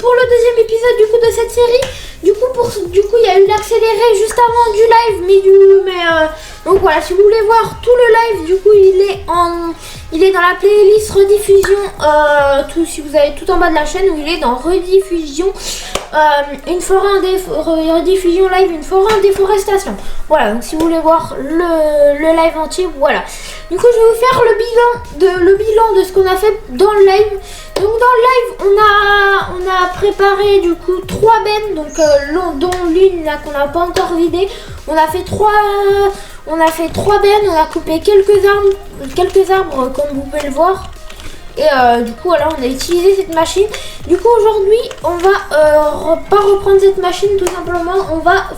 pour le deuxième épisode du coup de cette série. Du coup il y a eu l'accéléré juste avant du live, donc voilà, si vous voulez voir tout le live, du coup il est dans la playlist rediffusion, si vous allez tout en bas de la chaîne où il est dans rediffusion, rediffusion live, une forêt en déforestation. Voilà, donc si vous voulez voir le live entier, voilà. Du coup je vais vous faire le bilan de ce qu'on a fait dans le live. Donc dans le live on a préparé du coup 3 bennes, donc dont l'une là qu'on n'a pas encore vidée. On a fait 3 bennes, on a coupé quelques arbres comme vous pouvez le voir. Et du coup voilà, on a utilisé cette machine. Du coup aujourd'hui on va pas reprendre cette machine, tout simplement on va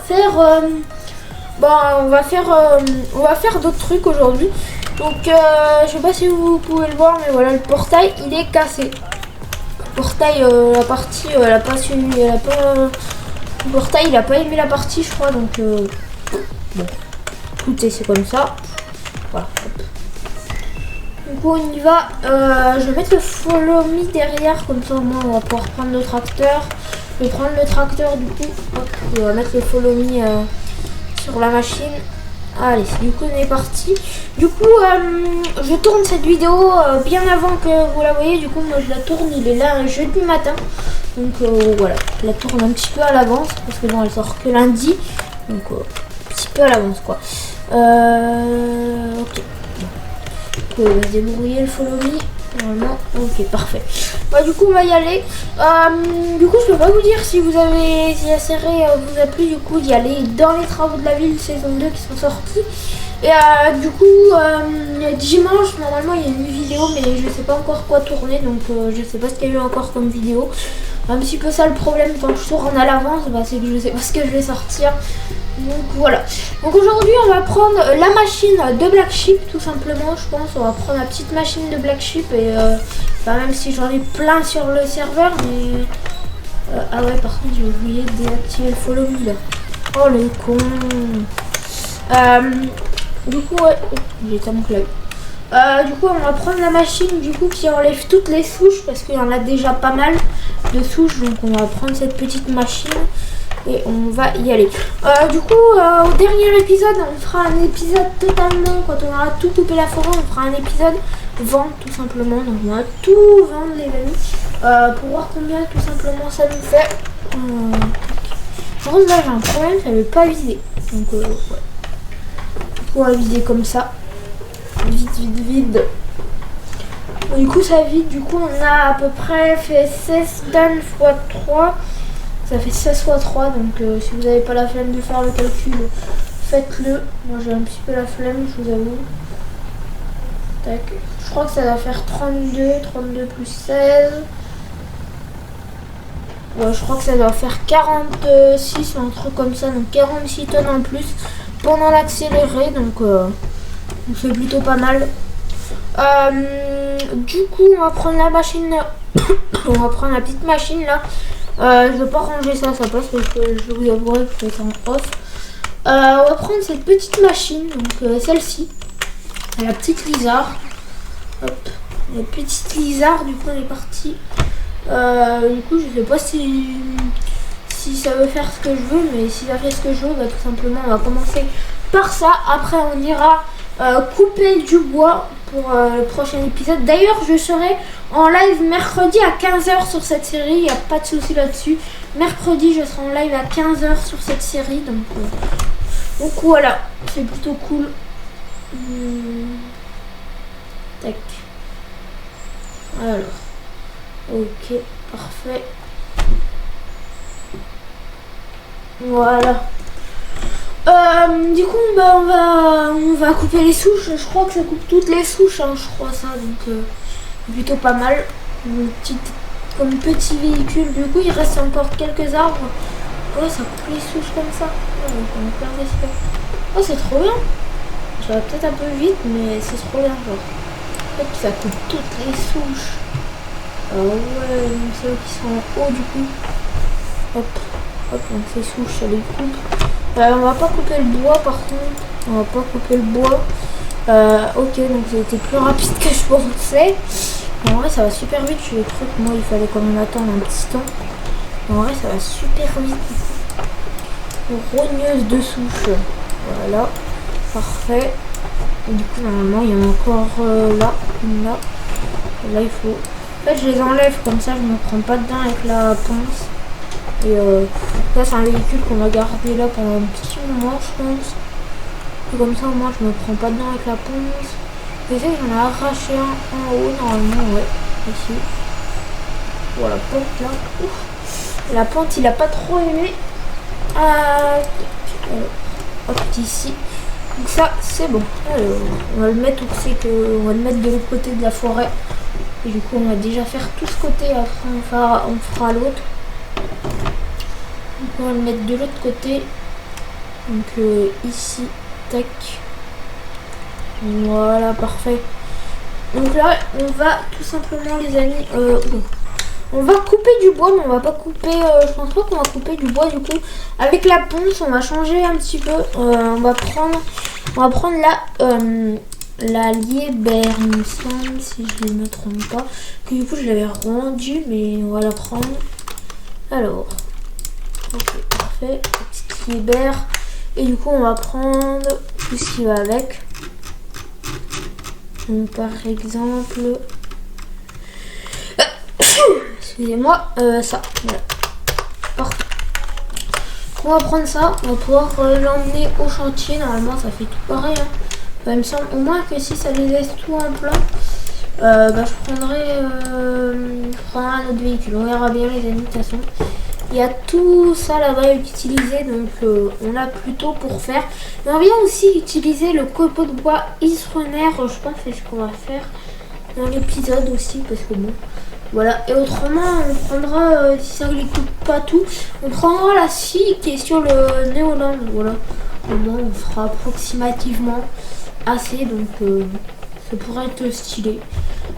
faire d'autres trucs aujourd'hui. Donc je sais pas si vous pouvez le voir, mais voilà, le portail il est cassé. Le portail, la partie, elle a pas suivi, le portail il a pas aimé la partie, je crois, donc bon, écoutez, c'est comme ça. Voilà. Du coup on y va. Je vais mettre le follow me derrière, comme ça au moins on va pouvoir prendre le tracteur. Je vais prendre le tracteur du coup. Hop, on va mettre le follow me sur la machine. Allez, du coup on est parti. Du coup je tourne cette vidéo bien avant que vous la voyez. Du coup moi je la tourne, il est là jeudi matin. Donc voilà, je la tourne un petit peu à l'avance parce que bon elle sort que lundi. Donc un petit peu à l'avance quoi. Ok. On va se débrouiller le follow me. Normalement, ok, parfait. Bah du coup on va y aller. Du coup je peux pas vous dire si la série vous a plu du coup d'y aller dans les travaux de la ville saison 2 qui sont sortis. Et du coup dimanche normalement il y a une vidéo, mais je sais pas encore quoi tourner, donc je sais pas ce qu'il y a eu encore comme vidéo. Un petit peu ça le problème quand je tourne à l'avance, c'est que je sais pas ce que je vais sortir. Donc voilà. Donc aujourd'hui on va prendre la machine de Black Sheep, tout simplement. Je pense on va prendre la petite machine de Black Sheep. Et même si j'en ai plein sur le serveur, mais ah ouais, par contre j'ai oublié de désactiver le follow me là. Oh le con. Du coup ouais, j'ai ça mon clavier. Du coup on va prendre la machine du coup qui enlève toutes les souches, parce qu'il y en a déjà pas mal de souches. Donc on va prendre cette petite machine et on va y aller. Du coup au dernier épisode on fera un épisode totalement, quand on aura tout coupé la forêt, on fera un épisode vente tout simplement. Donc on va tout vendre les amis, pour voir combien tout simplement ça nous fait. Par contre là j'ai un problème, ça ne veut pas viser. Donc ouais. Du coup on va viser comme ça. Vide. Du coup ça vide, du coup on a à peu près fait 16 tonnes x 3. Ça fait 16 x 3, donc si vous n'avez pas la flemme de faire le calcul, faites-le. Moi j'ai un petit peu la flemme, je vous avoue. Tac. Je crois que ça va faire 32 plus 16. Ouais, je crois que ça doit faire 46, un truc comme ça, donc 46 tonnes en plus pendant l'accéléré, donc c'est plutôt pas mal. Du coup on va prendre la machine, on va prendre la petite machine là. Je vais pas ranger ça passe, parce que je vous avouerai que c'est en off. On va prendre cette petite machine, donc celle-ci, la petite lizard. Hop, la petite lizard, du coup on est parti. Du coup je sais pas si ça veut faire ce que je veux, mais si ça fait ce que je veux, bah, tout simplement on va commencer par ça. Après on ira couper du bois pour le prochain épisode. D'ailleurs je serai en live mercredi à 15 h sur cette série, il n'y a pas de souci là-dessus. Mercredi je serai en live à 15 h sur cette série, donc voilà, c'est plutôt cool. Tac. Alors, ok, parfait. Voilà. Du coup on va couper les souches. Je crois que ça coupe toutes les souches, hein, je crois ça, donc plutôt pas mal. Comme petit véhicule. Du coup il reste encore quelques arbres. Ouais, ça coupe les souches comme ça. Oh c'est trop bien. Ça va peut-être un peu vite, mais c'est trop bien genre. En fait ça coupe toutes les souches. Ah ouais, donc ceux qui sont en haut du coup. Hop, donc ces souches ça les coupe. On va pas couper le bois par contre. On va pas couper le bois. Ok, donc ça a été plus rapide que je pensais. En vrai ça va super vite. Je cru que moi il fallait quand même attendre un petit temps. En vrai, ça va super vite. Rogneuse de souche. Voilà. Parfait. Et du coup, normalement, il y en a encore là. Une là. Et là, il faut... En fait, je les enlève comme ça, je ne me prends pas dedans avec la pince. Et là, c'est un véhicule qu'on va garder là pendant un petit moment, je pense. Et comme ça, au moins, je me prends pas dedans avec la pince. Je sais que j'en ai arraché un en haut, normalement, ouais. Ici. Voilà, pente là. Ouf. La pente, il a pas trop aimé. Hop, ici. Donc ça, c'est bon. Alors, on va le mettre où c'est que... On va le mettre de l'autre côté de la forêt. Et du coup, on va déjà faire tout ce côté. Après, on fera l'autre. Donc, on va le mettre de l'autre côté. Donc, ici, tac. Voilà, parfait. Donc là, on va tout simplement, les amis... on va couper du bois, mais on va pas couper... je pense pas qu'on va couper du bois, du coup. Avec la ponce, on va changer un petit peu. On va prendre la liébère, il me semble, si je ne me trompe pas. Que du coup, je l'avais rendu, mais on va la prendre. Alors, ok, parfait. La petite liébère. Et du coup, on va prendre tout ce qui va avec. Donc, par exemple... Excusez-moi, ça. Voilà. Parfait. On va prendre ça. On va pouvoir l'emmener au chantier. Normalement, ça fait tout pareil. Hein. Enfin, il me semble au moins que si ça les laisse tout en plein, je prendrai un autre véhicule. On verra bien, les amis, de toute façon. Il y a tout ça là-bas utilisé, donc on a plutôt pour faire. Mais on vient aussi utiliser le copeau de bois Isrunner, je pense que c'est ce qu'on va faire dans l'épisode aussi, parce que bon, voilà. Et autrement, on prendra, si ça ne les coupe pas tout, on prendra la scie qui est sur le Néoland, voilà. Au moins, on fera approximativement assez, donc ça pourrait être stylé.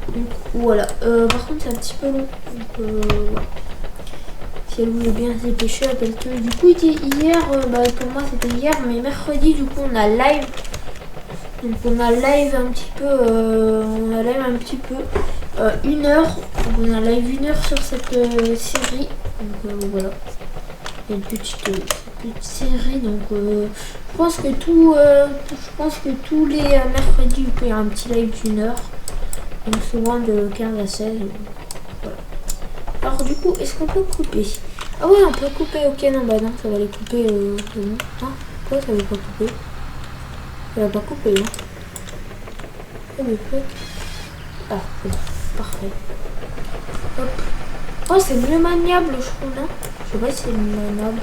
Donc voilà. Par contre, c'est un petit peu long, donc voilà. Si elle voulait bien se dépêcher, appelle-toi. Du coup, hier, pour moi c'était hier, mais mercredi, du coup, on a live. Donc on a live un petit peu, une heure. Donc on a live 1 heure sur cette série. Donc voilà. Il y a une petite série. Donc je pense que tous les mercredis, il y a un petit live d'1 heure. Donc souvent de 15 à 16. Voilà. Alors du coup, est-ce qu'on peut couper? Ah ouais, on peut couper, ok, non, bah non, ça va les couper, bon. Hein, pourquoi ça veut pas couper? Ça va pas couper, hein. Oh, mais fuck. Ah, bon, parfait. Hop. Oh, c'est mieux maniable, je trouve, non? Je sais pas si c'est maniable.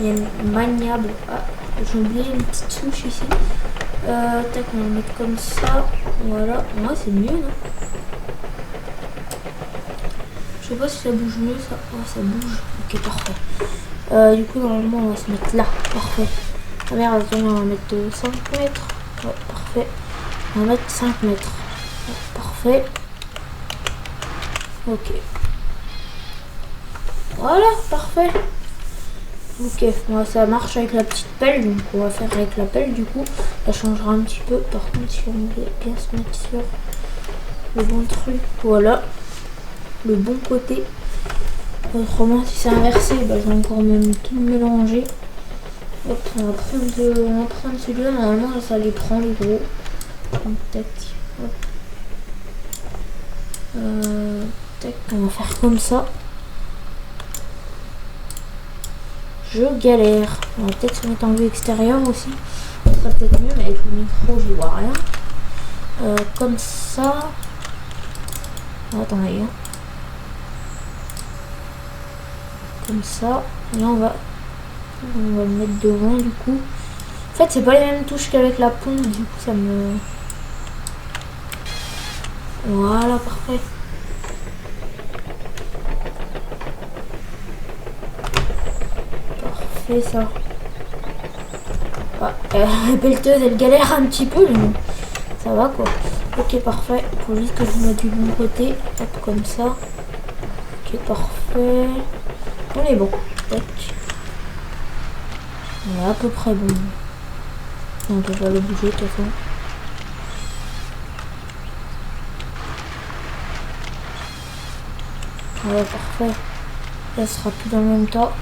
Il y a une maniable. Ah, j'ai oublié une petite souche ici. Tac, on va le mettre comme ça. Voilà. Ouais, c'est mieux, non? Je sais pas si ça bouge mieux, ça. Oh, ça bouge. Ok, parfait. Du coup, normalement, on va se mettre là. Parfait. Ah merde, attends, on va mettre 5 mètres. Ouais, parfait. On va mettre 5 mètres. Ouais, parfait. Ok. Voilà, parfait. Ok, moi ça marche avec la petite pelle, donc on va faire avec la pelle du coup. Ça changera un petit peu. Par contre, si on veut bien se mettre sur le bon truc, voilà. Le bon côté. Autrement, si c'est inversé, je vais encore même tout mélanger. Hop, on va prendre celui-là. Normalement, ça les prend les gros. Donc, tac. Hop. Tac, on va faire comme ça. Je galère. On va peut-être se mettre en vue extérieure aussi. Ça sera peut-être mieux, mais avec le micro, je vois rien. Comme ça. Attendez. Comme ça. Et là, on va le mettre devant du coup. En fait, c'est pas les mêmes touches qu'avec la pompe. Du coup, ça me... Voilà, parfait. Parfait, ça. Ah, la pelleteuse, elle galère un petit peu, mais bon, ça va quoi. Ok, parfait. Il faut juste que je mette du bon côté. Hop, comme ça. Ok, parfait. On est bon. Tac. On est à peu près bon. On peut pas le bouger de toute façon. Voilà, parfait. Elle sera plus dans le même tas.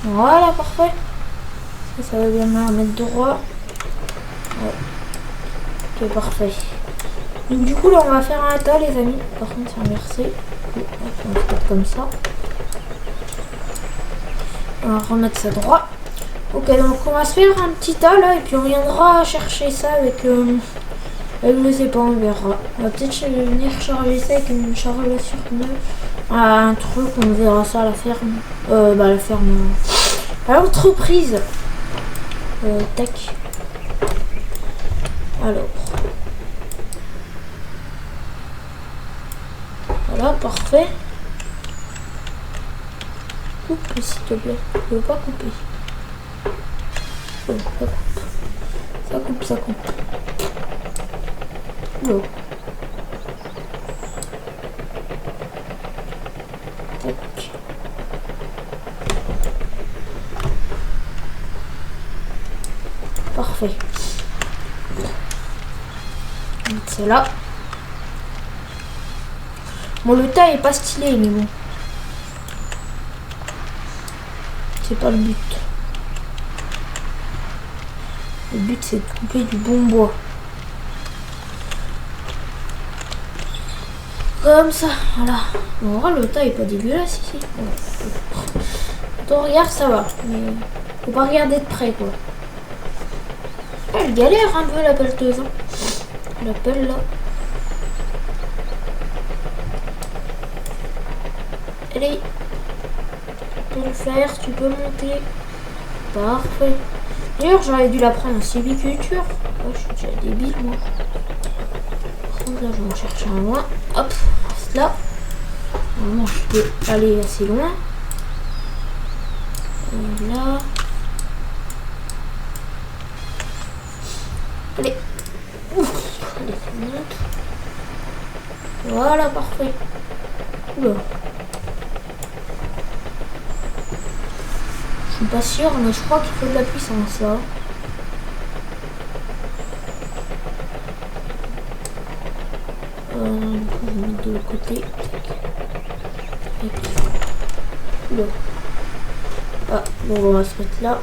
Voilà, parfait. Ça va bien me remettre droit. Ouais. Ok, parfait. Donc du coup là on va faire un tas les amis. Par contre c'est inversé. On va faire comme ça. On va remettre ça droit. Ok, donc on va se faire un petit tas là et puis on viendra chercher ça avec je sais pas, on verra. On va peut-être venir charger ça avec une charge sur pneu. Un truc, on verra ça à la ferme. La ferme. À l'entreprise. Tac. Alors. Voilà, parfait. Coupe s'il te plaît. Je veux pas couper. Oh, ça coupe. Ça coupe, ça coupe. Oh. Tac. Parfait. C'est là. Bon, le tas est pas stylé, mais bon. C'est pas le but. Le but, c'est de couper du bon bois. Comme ça, voilà. En vrai, le tas est pas dégueulasse ici. Quand on regarde, ça va. Mais faut pas regarder de près, quoi. Elle galère un peu la pelleteuse. La pelle là. Allez. Tu peux le faire, tu peux monter. Parfait. D'ailleurs, j'aurais dû la prendre en sylviculture. Oh, je suis déjà débile, moi. Par contre, là, je vais en chercher un loin. Hop, reste là. Normalement, je peux aller assez loin. Et là. Allez. Ouf. Allez, ça monte. Voilà, parfait. Oula. Je suis pas sûre, mais je crois qu'il faut de la puissance là. Je vais mettre de l'autre côté. Oula. Ah, bon, on va se mettre là.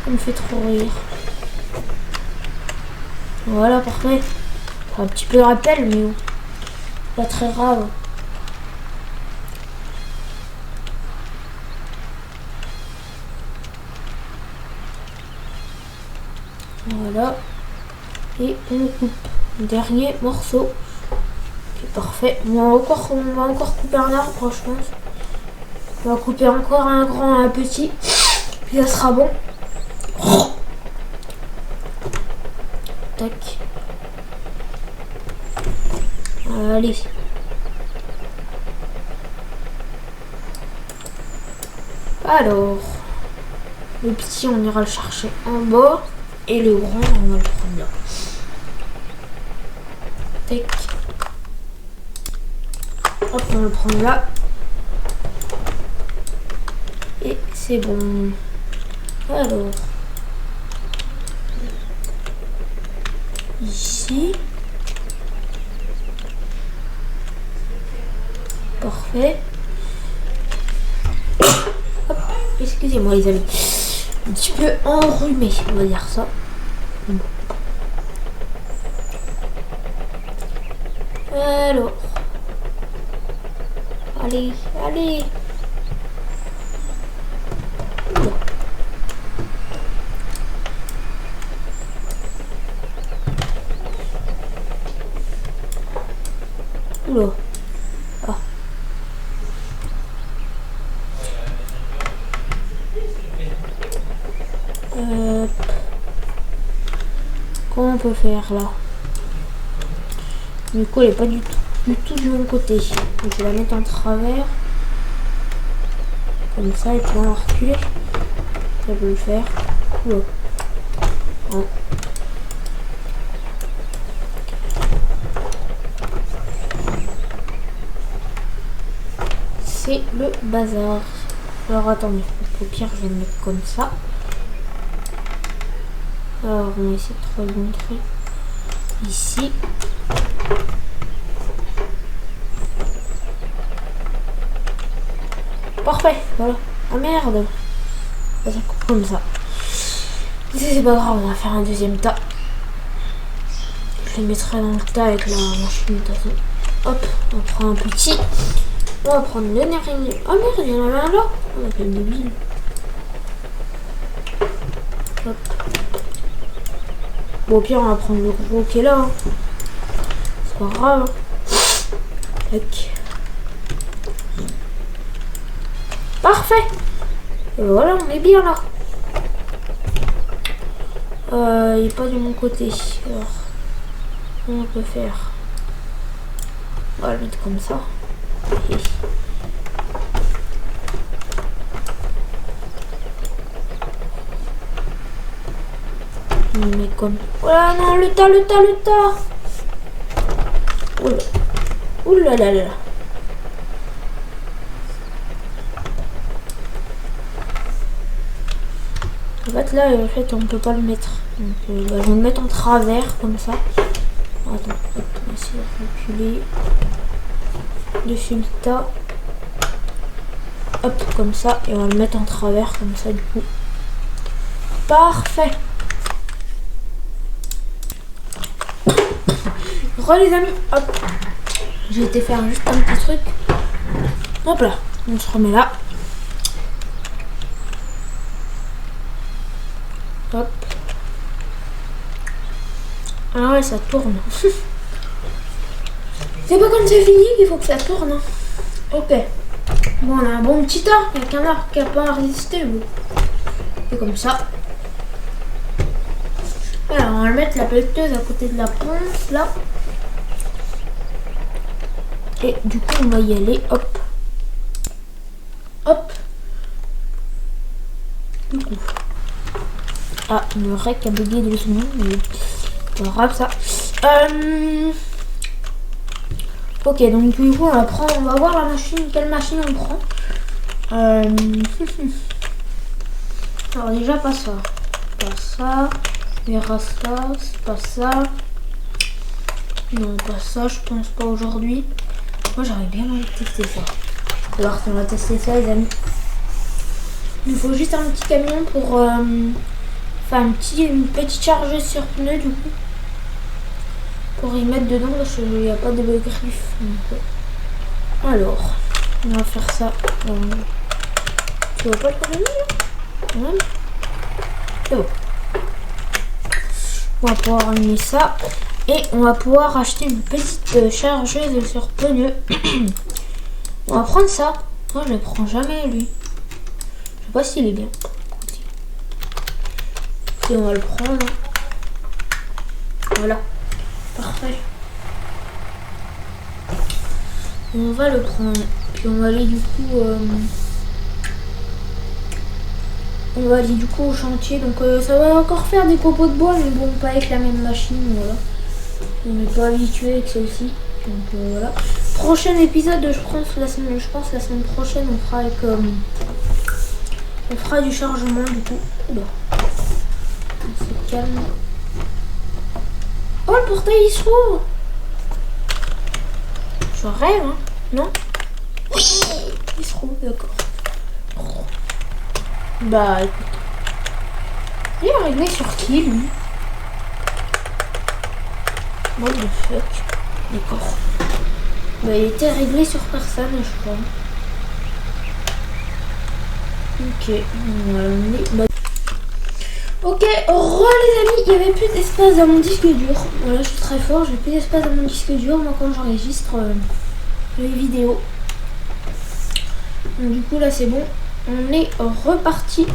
Ça me fait trop rire. Voilà, parfait. Un petit peu de rappel, mais bon. Pas très grave. Voilà. Et on coupe. Dernier morceau. Ok, parfait. On va encore couper un arbre, je pense. On va couper encore un grand, un petit. Puis ça sera bon. Tac. Allez. Alors. Le petit, on ira le chercher en bas. Et le grand, on va le prendre là. Tac. Hop, on va le prendre là. Et c'est bon. Alors. Ici. Parfait. Hop, excusez-moi les amis. Un petit peu enrhumé, on va dire ça. Alors. Allez, allez. Oula. Oula. Ah. Comment on peut faire là? Du coup, elle est pas du tout du bon côté. Donc, je vais la mettre en travers. Comme ça, et puis on va reculer. Ça peut le faire. Oula. Oh. C'est le bazar. Alors attendez, au pire je vais le mettre comme ça. Alors on va essayer de vous montrer ici. Parfait, voilà. Ah merde. Ça coupe comme ça. C'est pas grave, on va faire un deuxième tas. Je les mettrai dans le tas avec la machine de toute façon. Hop, on prend un petit. On va prendre le nerf. Oh merde, il y en a un là. On appelle débile. Hop. Bon, au pire, on va prendre le gros qui est là. Hein. C'est pas grave. Tac. Parfait. Et voilà, on est bien là. Il n'est pas de mon côté. Alors, comment on peut faire? On va le mettre comme ça. Et... on le met comme... voilà, non, le tas. Oula. Oula là là. En fait là, on peut pas le mettre. Donc je vais le mettre en travers comme ça. Attends, hop, on va essayer de reculer dessus le tas. Hop, comme ça, et on va le mettre en travers comme ça du coup. Parfait. Les amis, hop. J'ai été faire juste un petit truc. Hop là, on se remet là. Hop. Ah ouais, ça tourne. C'est pas quand c'est fini qu'il faut que ça tourne. Hein. Ok. Bon, on a un bon petit tas. Il n'y a qu'un arbre qui n'a pas résisté. C'est comme ça. Alors, on va mettre la pelleteuse à côté de la ponce, là. Et du coup, on va y aller. Hop. Hop. Du coup. Ah, le rec a bugué de secondes, mais c'est pas grave ça. Ok, donc du coup, on va voir la machine, quelle machine on prend. Alors déjà, pas ça. Pas ça. Verra ça, c'est pas ça. Non, pas ça, je pense pas aujourd'hui. Moi, j'aurais bien envie de tester ça. Alors, on va tester ça, les amis. Il faut juste un petit camion pour faire une petite chargeuse sur pneu, du coup. Pour y mettre dedans, parce qu'il n'y a pas de griffe. Alors, on va faire ça. Tu vois pas le problème là? Ouais. C'est bon. On va pouvoir amener ça. Et on va pouvoir acheter une petite chargeuse sur pneu. On va prendre ça. Moi, je le prends jamais, lui. Je sais pas s'il est bien. Et on va le prendre. Voilà. Parfait. On va le prendre. Puis on va aller du coup... on va aller du coup au chantier. Donc ça va encore faire des copeaux de bois. Mais bon, pas avec la même machine. Voilà. On n'est pas habitué avec celle-ci. Donc voilà. Prochain épisode, je pense la semaine prochaine, on fera avec... on fera du chargement du coup. Oula. On se calme. Oh, le portail il se rouvre. Je rêve, hein. Non? Oui, il se rouvre, d'accord. Oh. Bah écoute. Il est réglé sur qui lui? What the fuck? D'accord. Bah, il était réglé sur personne, je crois. Ok, voilà. Ok, les amis, il n'y avait plus d'espace dans mon disque dur. Voilà, je suis très fort, j'ai plus d'espace dans mon disque dur, moi, quand j'enregistre les vidéos. Donc, du coup, là, c'est bon. On est reparti.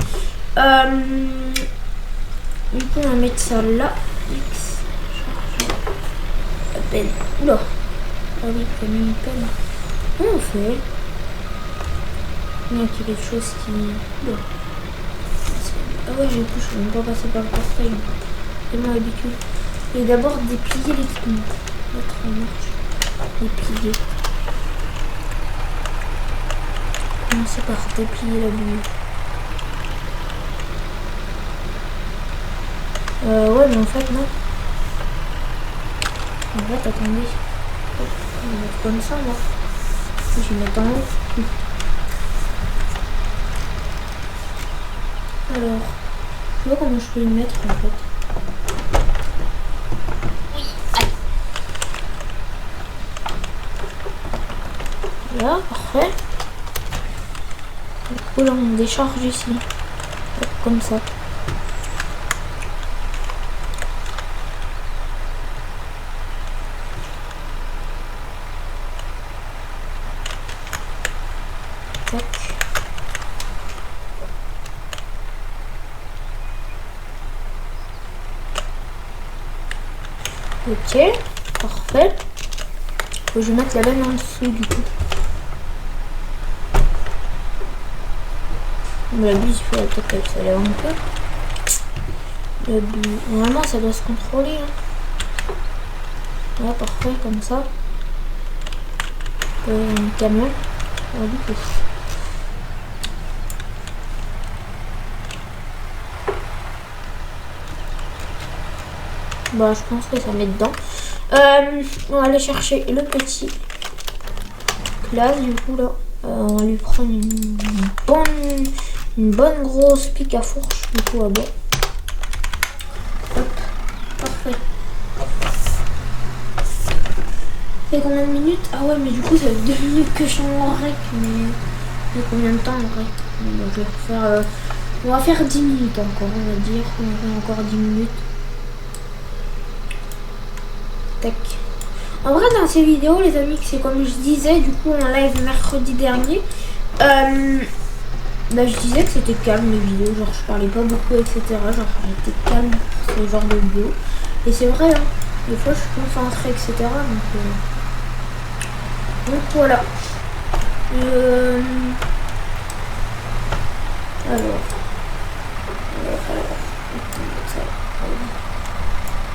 Du coup, on va mettre ça là. X. La pelle. Oula. Ah oui, t'as mis une pelle. Comment on fait? Il y a quelque chose qui... Oula. Ah ouais, j'ai plus, je ne peux pas passer par le portail. C'est tellement habitué. Et d'abord déplier l'équipement. Mettre en marche. Déplier. commencer par déplier la bulle. Ouais, mais en fait, non. En fait, attendez. Je vais mettre comme ça, moi. Je vais mettre en haut. Alors, je vois comment je peux le mettre, en fait. Oui, aïe. Là, parfait. Du coup, là, on décharge ici. Hop, comme ça. Tac. Ok, parfait. Faut que je mette la laine en dessous du coup. La buse, il faut peut-être qu'elle s'élève un peu. La buse, normalement ça doit se contrôler. Hein. Là, parfait, comme ça. Un camion. Ah, du coup. Bah, je pense que ça met dedans. On va aller chercher le petit classe du coup là. On va lui prendre une bonne grosse pique à fourche du coup à bas. Hop, parfait. Ça fait combien de minutes? Ah ouais, mais du coup ça fait 2 minutes que je suis en rec. Mais il y a combien de temps en rec? Bon, je vais refaire. On va faire 10 minutes encore, on va dire. On va faire encore 10 minutes. Tac. En vrai, dans ces vidéos, les amis, c'est comme je disais, du coup, en live mercredi dernier, bah, je disais que c'était calme les vidéos, genre je parlais pas beaucoup, etc. Genre j'étais calme pour ce genre de vidéos. Et c'est vrai, hein, des fois je suis concentrée, etc. Donc voilà. Alors,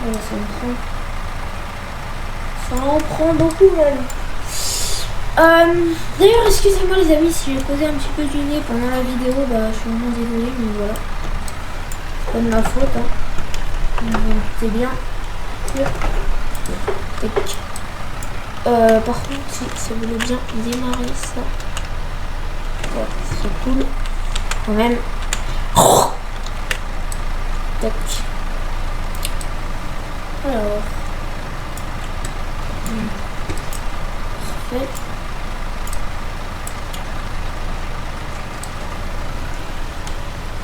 ça me prend. Ça en prend beaucoup même. D'ailleurs, excusez-moi les amis si j'ai causé un petit peu du nez pendant la vidéo, bah je suis vraiment désolée, mais voilà. C'est pas de ma faute, hein. C'est bien. Par contre, si ça voulait bien démarrer ça. Ouais, c'est cool. Quand même. Tac. Alors. Parfait.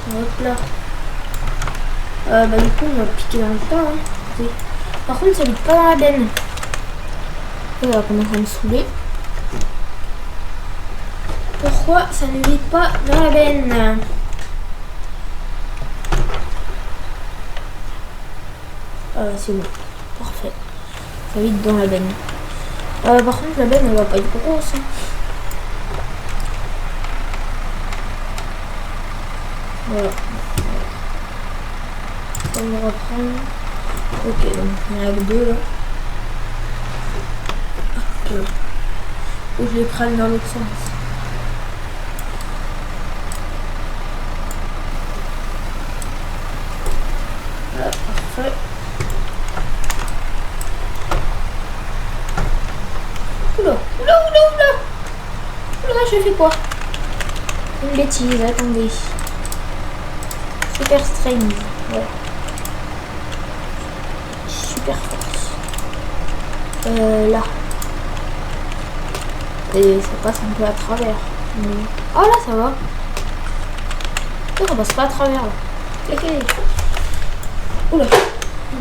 Hop là. Bah du coup on va piquer dans le tas. Hein. Oui. Par contre ça vide pas dans la benne. Ça va commencer à me saouler. Pourquoi ça ne vide pas dans la benne? C'est bon. Parfait. Ça vide dans la benne. Par contre la benne elle va pas être grosse. Hein. Voilà. On va reprendre. Ok, donc il y en a que 2 là. Ou je les prenne dans l'autre sens. Voilà, parfait. Oula, oula, oula, oula. Oula, je fais quoi? Une bêtise, attendez. Super strange, voilà. Super force. Là. Et ça passe un peu à travers. Mais... oh là, ça va. Ça passe pas à travers là. Ok. Oula.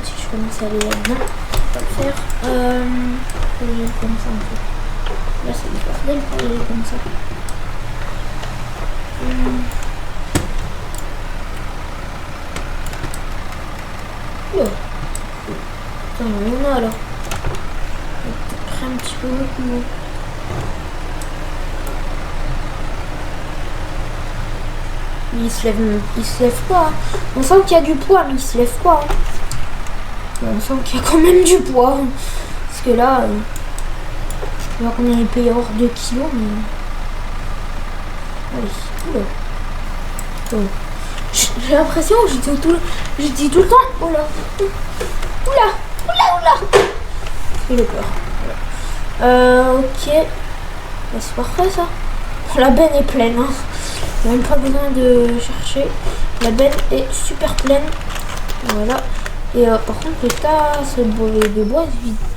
Si je commence à aller là-dedans, je vais le faire. Je vais aller comme ça un peu. Là, c'est du bordel pour aller comme ça. Oh. Putain, on a là. Peut-être un petit peu beaucoup. Il se lève pas. Hein. On sent qu'il y a du poids, mais il se lève pas. Hein. On sent qu'il y a quand même du poids. Hein. Parce que là, je vois combien il paye hors de kilos, mais Allez, oula. Oh. J'ai l'impression que je dis tout le temps oula. Oula. Il a peur. Voilà. Ok. Bah, c'est parfait ça. La benne est pleine. Hein. Il n'y a même pas besoin de chercher. La benne est super pleine. Voilà. Et par contre, le tas de bois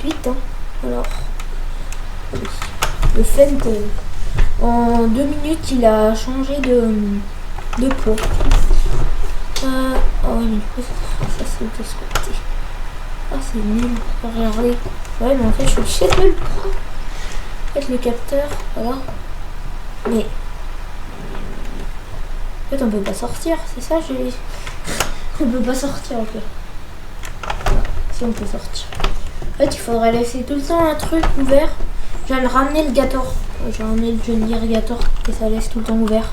vite. Hein. Alors. Oui. Le Fenton. En 2 minutes, il a changé de poids. Oh oui, ça c'est de ce côté. Ah, c'est nul. Regardez. Ouais, mais en fait, je suis même pas. En fait, le capteur, voilà. Mais. En fait, on peut pas sortir, c'est ça, on peut pas sortir, en fait. Voilà. Si, on peut sortir. En fait, il faudrait laisser tout le temps un truc ouvert. Je viens de ramener le Gator. J'ai ramené le Johnny Gator et ça laisse tout le temps ouvert.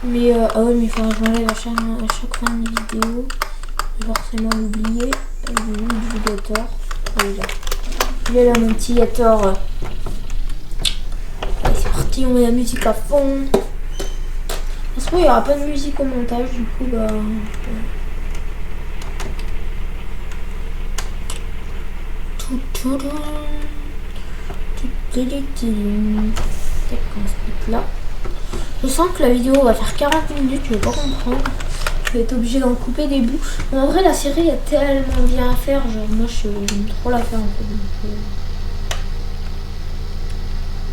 Mais ah ouais, mais il faudrait que je m'enlève à chaque fin de vidéo. Je vais forcément l'oublier. Du Gator. Voilà. Il est là mon petit Gator. Allez, c'est parti, on met la musique à fond. Parce qu'il n'y aura pas de musique au montage, du coup bah. Là. Je sens que la vidéo va faire 40 minutes, je vais pas comprendre. Je vais être obligée d'en couper des bouts. Mais en vrai, la série a tellement bien à faire. Genre, moi, j'aime trop la faire en fait. Donc,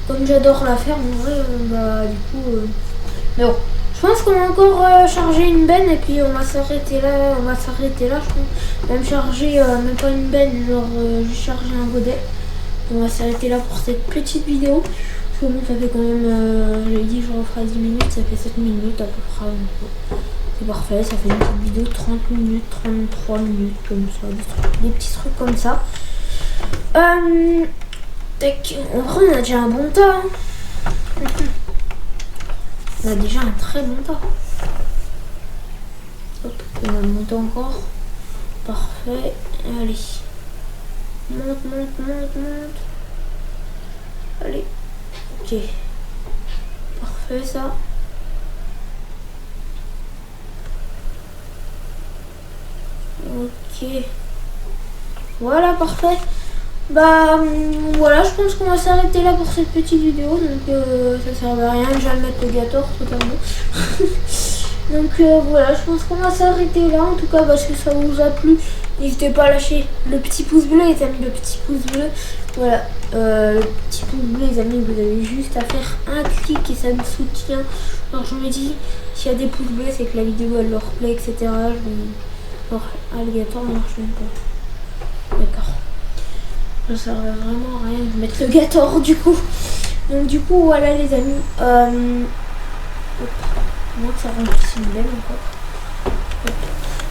comme j'adore la faire, en vrai, bah, du coup. Mais bon, je pense qu'on va encore charger une benne et puis on va s'arrêter là. Je pense. Même charger, même pas une benne, genre, juste charger un godet. On va s'arrêter là pour cette petite vidéo. Parce que bon, ça fait quand même, j'avais dit que je referai 10 minutes, ça fait 7 minutes à peu près. C'est parfait, ça fait une petite vidéo de 30 minutes, 33 minutes, comme ça, des petits trucs comme ça. En vrai, on a déjà un bon tas. Hein. On a déjà un très bon tas. Hop, on va monter encore. Parfait, allez. Monte. Allez. Ok. Parfait ça. Ok. Voilà, parfait. Bah voilà, je pense qu'on va s'arrêter là pour cette petite vidéo. Donc ça sert à rien. Je vais mettre le Gator totalement. Donc voilà, je pense qu'on va s'arrêter là. En tout cas, parce que ça vous a plu. N'hésitez pas à lâcher le petit pouce bleu, les amis, le petit pouce bleu. Voilà, le petit pouce bleu, les amis, vous avez juste à faire un clic et ça me soutient. Alors je me dis, s'il y a des pouces bleus, c'est que la vidéo elle leur plaît, etc. Alors, alligator ne marche même pas. D'accord. Ça servait vraiment à rien de mettre le Gator du coup. Donc du coup, voilà les amis. Moi que ça remplisse une belle encore.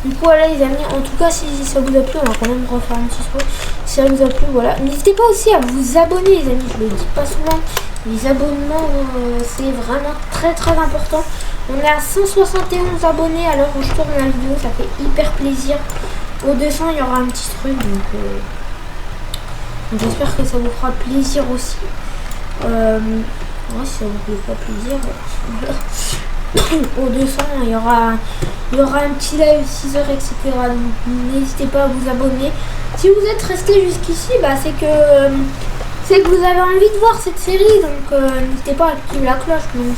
Du coup voilà les amis, en tout cas si ça vous a plu, on va quand même refaire un petit truc. Si ça vous a plu, voilà. N'hésitez pas aussi à vous abonner les amis, je le dis pas souvent. Les abonnements c'est vraiment très important. On est à 171 abonnés à l'heure où je tourne la vidéo, ça fait hyper plaisir. Au 200 il y aura un petit truc donc j'espère que ça vous fera plaisir aussi. Ouais, si ça vous fait pas plaisir, voilà. Au 200 il y aura un petit live 6h etc. Donc n'hésitez pas à vous abonner. Si vous êtes resté jusqu'ici, bah c'est que vous avez envie de voir cette série. Donc n'hésitez pas à activer la cloche. Donc,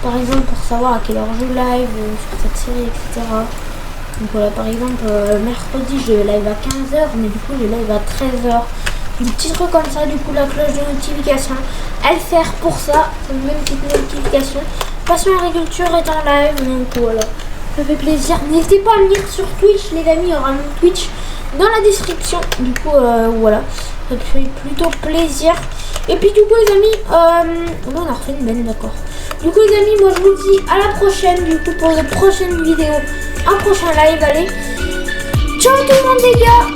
par exemple pour savoir à quelle heure je live sur cette série etc. Donc voilà, par exemple mercredi je live à 15h, mais du coup je live à 13h. Des petits trucs comme ça, du coup la cloche de notification elle sert pour ça, une même petite notification. Passion Agriculture est en live, donc voilà, ça fait plaisir. N'hésitez pas à venir sur Twitch les amis, il y aura mon Twitch dans la description. Du coup voilà, ça fait plutôt plaisir. Et puis du coup les amis, on a refait une benne, d'accord. Du coup les amis, moi je vous dis à la prochaine, du coup pour de prochaines vidéos, un prochain live, allez. Ciao tout le monde les gars.